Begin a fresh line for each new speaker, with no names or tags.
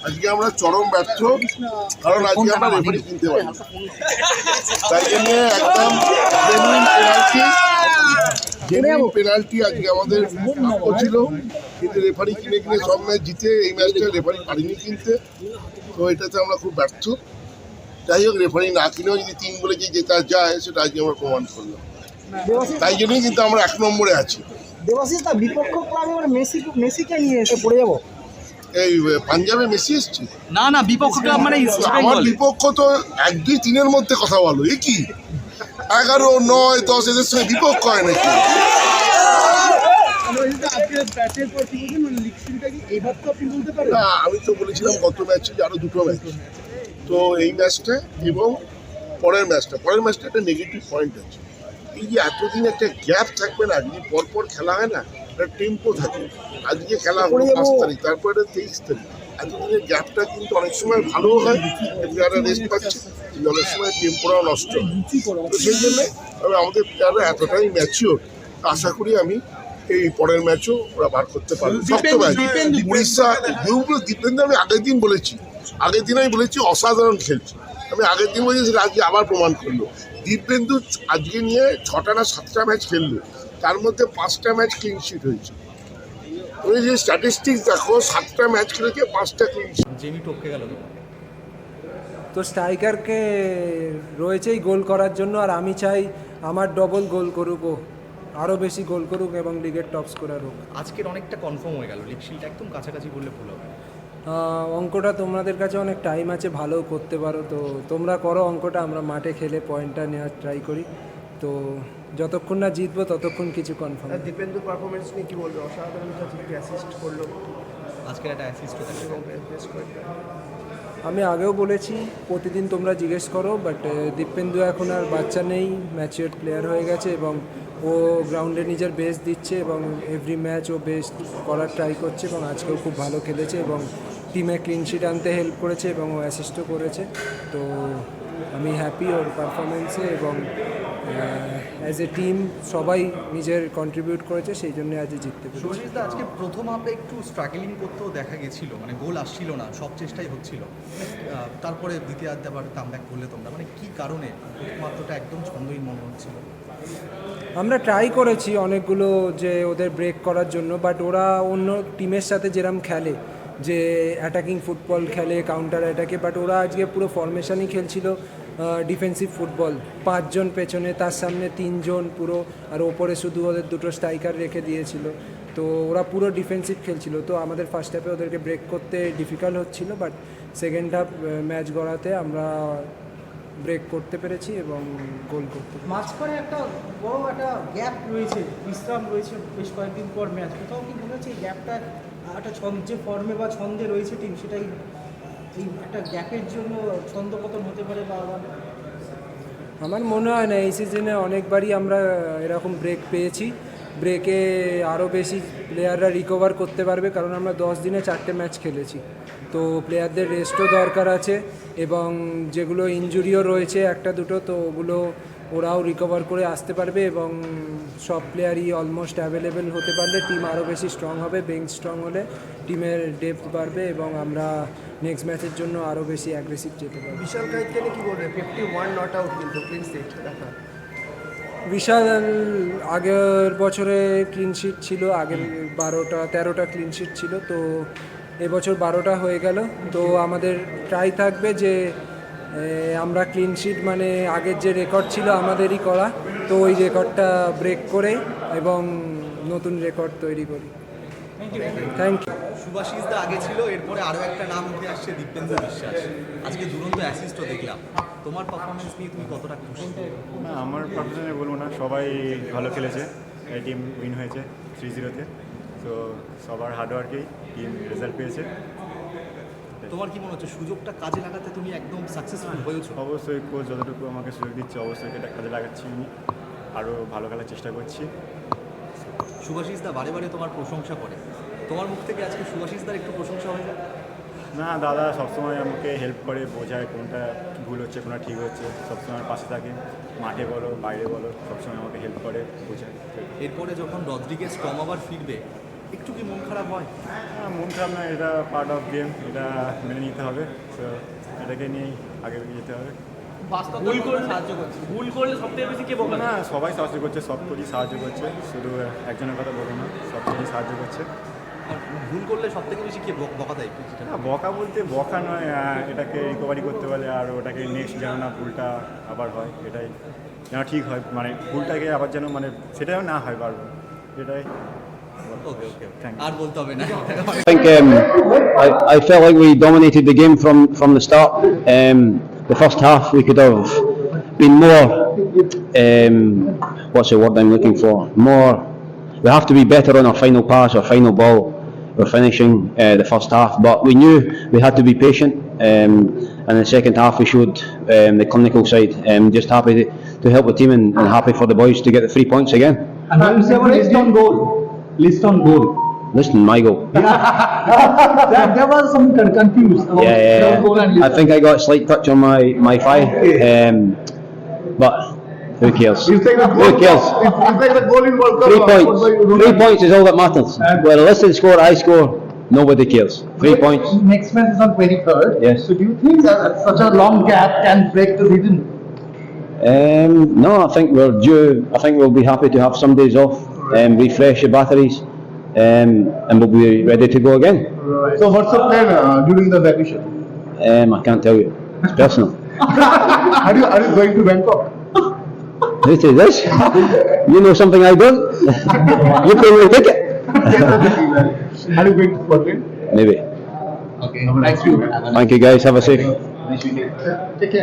আজকে আমরা চরম ব্যর্থ, কারণ আজকে আমরা রেফারি কিনতে পারি, তাই জন্য একদম পেনাল্টি আজকে আমাদের ছিল, কিন্তু রেফারি কিনে কিনে সব ম্যাচ জিতে এই ম্যাচটা রেফারি পারিনি কিনতে। তো এটাতে আমরা খুব ব্যর্থ। যাই হোক, রেফারি না কিনেও যদি 3 বলে যে জেতা যায় সেটা আজকে আমরা প্রমাণ করলাম, তাই জন্যই কিন্তু আমরা 1 নম্বরে আছি।
দেবাশিস দা, বিপক্ষ ক্লাবে মেসিকে নিয়ে এসে পড়ে যাবো।
এই পাঞ্জাবে মেসি এসছে
না বিপক্ষ ক্লাব মানে
আমার বিপক্ষ তো 1, 2, 3-এর মধ্যে কথা বলো, এ কি 11, 9, 10 এদের সঙ্গে বিপক্ষ হয় নাকি? না, আমি তো বলেছিলাম গত ম্যাচে আরো 2টো ম্যাচ, তো এই ম্যাচটা এবং পরের ম্যাচটা একটা নেগেটিভ পয়েন্ট আছে। এই যে এতদিন একটা গ্যাপ থাকবে না, যদি পরপর খেলা হয় না, একটা টেম্পো থাকে। আজকে খেলা হলো 5 তারিখ, তারপরে 23 তারিখ, এতদিনের গ্যাপটা কিন্তু অনেক সময় ভালো হয়, প্লেয়াররা রেস্ট পাচ্ছে, কিন্তু অনেক সময় টেম্পোরাও নষ্ট হয়। তো সেই জন্যে আমাদের প্লেয়াররা এতটাই ম্যাচিওর, আশা করি আমি এই পরের ম্যাচও ওরা বার করতে পারবে। শক্ত ম্যাচ উড়িষ্যা দীপেন্দ্র, আমি আগের দিন আমি বলেছি অসাধারণ খেলছে। আমি আগের দিন বলেছি, সেটা আজকে আবার প্রমাণ করলো। দীপেন্দু আজকে নিয়ে 6টা না 7টা ম্যাচ খেললো, তার মধ্যে 5টা ম্যাচ ক্লিনশিট হয়েছে। তুমি যে স্ট্যাটিস্টিক্স দেখো, 7টা ম্যাচ খেলেছে, 5টা ক্লিনশিট।
জেমি টপকে গেল
তো স্ট্রাইকারকে রয়েছেই গোল করার জন্য, আর আমি চাই আমার ডবল গোল করুক, ও আরও বেশি গোল করুক এবং লিগের টপ স্কোরার হোক।
আজকের অনেকটা কনফার্ম হয়ে গেল, লিগ শিল্ড একদম কাছাকাছি বললে ভুল হবে।
অঙ্কটা তোমাদের কাছে অনেক টাইম আছে, ভালো করতে পারো, তো তোমরা করো অঙ্কটা, আমরা মাঠে খেলে পয়েন্টটা নেওয়ার ট্রাই করি। তো যতক্ষণ না জিতবো ততক্ষণ কিছু কনফার্ম।
দীপেন্দুর পারফরমেন্স নিয়ে কি বলবো? অসাধারণ অ্যাসিস্ট করলো
আজকের একটা অ্যাসিস্টও থাকে।
আমি আগেও বলেছি, প্রতিদিন তোমরা জিজ্ঞেস করো, বাট দীপেন্দু এখন আর বাচ্চা নেই, ম্যাচিওর প্লেয়ার হয়ে গেছে এবং ও গ্রাউন্ডে নিজের বেস্ট দিচ্ছে এবং এভরি ম্যাচ ও বেস্ট করার ট্রাই করছে এবং আজকেও খুব ভালো খেলেছে এবং টিমে ক্লিনশিট আনতে হেল্প করেছে এবং ও অ্যাসিস্টও করেছে। তো আমি হ্যাপি ওর পারফরমেন্সে এবং অ্যাজ এ টিম সবাই নিজের কন্ট্রিবিউট করেছে, সেই জন্য আজ জিততে পেরেছি।
শুভজিৎ দা, আজকে প্রথম হাফে একটু স্ট্রাগলিং করতেও দেখা গেছিলো, মানে গোল আসছিল না, সব চেষ্টাই হচ্ছিল, তারপরে দ্বিতীয়ার্ধে আবার কামব্যাক করলে তোমরা, মানে কী কারণে প্রথম হাফটা একদম ছন্দহীন মনে হচ্ছিল?
আমরা ট্রাই করেছি অনেকগুলো যে ওদের ব্রেক করার জন্য, বাট ওরা অন্য টিমের সাথে যেরকম খেলে, যে অ্যাটাকিং ফুটবল খেলে, কাউন্টার অ্যাটাকে, বাট ওরা আজকে পুরো ফরমেশনই খেলছিল ডিফেন্সিভ ফুটবল, 5 জন পেছনে, তার সামনে 3 জন পুরো, আর ওপরে শুধু ওদের 2টো স্ট্রাইকার রেখে দিয়েছিল। তো ওরা পুরো ডিফেন্সিভ খেলছিল, তো আমাদের ফার্স্ট হাফে ওদেরকে ব্রেক করতে ডিফিকাল্ট হচ্ছিল, বাট সেকেন্ড হাফ ম্যাচ গড়াতে আমরা ব্রেক করতে পেরেছি এবং গোল করতে পেরেছি।
মাঝখানে একটা বড় একটা গ্যাপ রয়েছে, বিশ্রাম রয়েছে বেশ কয়েকদিন পর ম্যাচ, কোথাও কি মনে হচ্ছে এই গ্যাপটা একটা যে ফর্মে বা ছন্দে রয়েছে টিম, সেটাই এই একটা গ্যাপের জন্য ছন্দপতন হতে পারে? বা
আমার মনে হয় না, এই সিজনে অনেকবারই আমরা এরকম ব্রেক পেয়েছি, ব্রেকে আরও বেশি প্লেয়াররা রিকভার করতে পারবে, কারণ আমরা 10 দিনে 4টে ম্যাচ খেলেছি, তো প্লেয়ারদের রেস্টও দরকার আছে এবং যেগুলো ইনজুরিও রয়েছে 1-2টো, তো ওগুলো ওরাও রিকভার করে আসতে পারবে এবং সব প্লেয়ারই অলমোস্ট অ্যাভেলেবেল হতে পারলে টিম আরও বেশি স্ট্রং হবে। বেঞ্চ স্ট্রং হলে টিমের ডেপথ বাড়বে এবং আমরা নেক্সট ম্যাচের জন্য আরও বেশি অ্যাগ্রেসিভ যেতে পারবো।
বিশাল কাইতকে কি বলবে? 51 নট আউট কিন্তু ক্লিন স্টেট দেখা।
বিশাল আগের বছরে ক্লিনশিট ছিল, আগের 13টা ক্লিনশিট ছিল, তো এবছর 12টা হয়ে গেল। তো আমাদের ট্রাই থাকবে যে আমরা ক্লিনশিট মানে আগের যে রেকর্ড ছিল আমাদেরই করা, তো ওই রেকর্ডটা ব্রেক করে এবং নতুন রেকর্ড তৈরি করি। Thank you.
সুভাশিস দা আগে ছিল, এরপরে আরও একটা নাম উঠে আসছে, দীপেন্দ্র বিশ্বাস, আজকে দুরন্ত অ্যাসিস্টও দেখলাম। তোমার পারফরমেন্স নিয়ে তুমি কতটা খুশি?
না, আমার পারফরমেন্স বলবো না, সবাই ভালো খেলেছে, এই টিম উইন হয়েছে 3-0-তে, তো সবার হার্ডওয়ার্কেই টিম রেজাল্ট পেয়েছে।
তোমার কি মনে হচ্ছে সুযোগটা কাজে লাগাতে তুমি একদম সাকসেসফুল হয়েছো?
অবশ্যই কোচ যতটুকু আমাকে সুযোগ দিচ্ছে অবশ্যই এটা কাজে লাগাচ্ছি, আমি আরও ভালো খেলার চেষ্টা করছি।
সুভাশিস দা বারে বারে তোমার প্রশংসা করে, তোমার মুখ থেকে আজকে সুভাশিস দার একটু প্রশংসা হয়ে যায়?
না, দাদা সবসময় আমাকে হেল্প করে, বোঝায় কোনটা ভুল হচ্ছে কোনটা ঠিক হচ্ছে, সবসময় পাশে থাকে, মাঠে বলো বাইরে বলো, সবসময় আমাকে হেল্প করে, বোঝায়।
এরপরে যখন রদ্রিগেজ টম আবার ফিরবে, একটু কি মন খারাপ হয়?
মন খারাপ না, এটা পার্ট অফ গেম, এটা মেনে নিতে হবে। তো এটাকে নিয়েই আগে এগিয়ে যেতে হবে।
ভুল করলে সাহায্য করছে, ভুল করলে সব থেকে বেশি কে বকা
না, সবাই সাহায্য করছে, সব কিছুই সাহায্য করছে, শুধু একজনের কথা বলবো না, সব কিছুই সাহায্য করছে।
আর ভুল করলে সব থেকে বেশি কে বকা দেয় একটু যেটা?
না, বকা বলতে বকা নয়, এটাকে রিকভারি করতে পারে আর ওটাকে নেক্সট যেন না ভুলটা আবার হয়, এটাই যেন ঠিক হয়, মানে ভুলটাকে আবার যেন মানে সেটাও না হয় বারবার, এটাই।
ওকে ওকে
Thank you.
আর বলতে হবে না।
I think I felt like we dominated the game from the start. The first half we could have been more. What's the word I'm looking for? More. We have to be better on our final pass or final ball. We're finishing the first half, but we knew we had to be patient. And the second half we showed the clinical side. Just happy to help the team and happy for the boys to get the 3 points again.
And when you say list on goal, list on goal.
Listen, my goal.
There was some confused about goal and
I think I got a slight touch on my thigh, but who cares? Who cares?
It's like the goal in World Cup.
3 points. 3 points is all that matters. Whether Liston score, I score, nobody cares. 3 points.
Next match is on 23rd.
Yes.
So do you think that such a long gap can break the rhythm?
No, I think we're due. I think we'll be happy to have some days off, refresh the batteries, and we'll be ready to go again.
So what's the plan during the vacation?
I can't tell you. It's personal.
Are you going to Bangkok?
Who is this? You know something I don't? You pay me a ticket?
Are you going to Scotland?
Maybe.
Okay. Thank you.
Thank you guys. Have a safe.
Take care.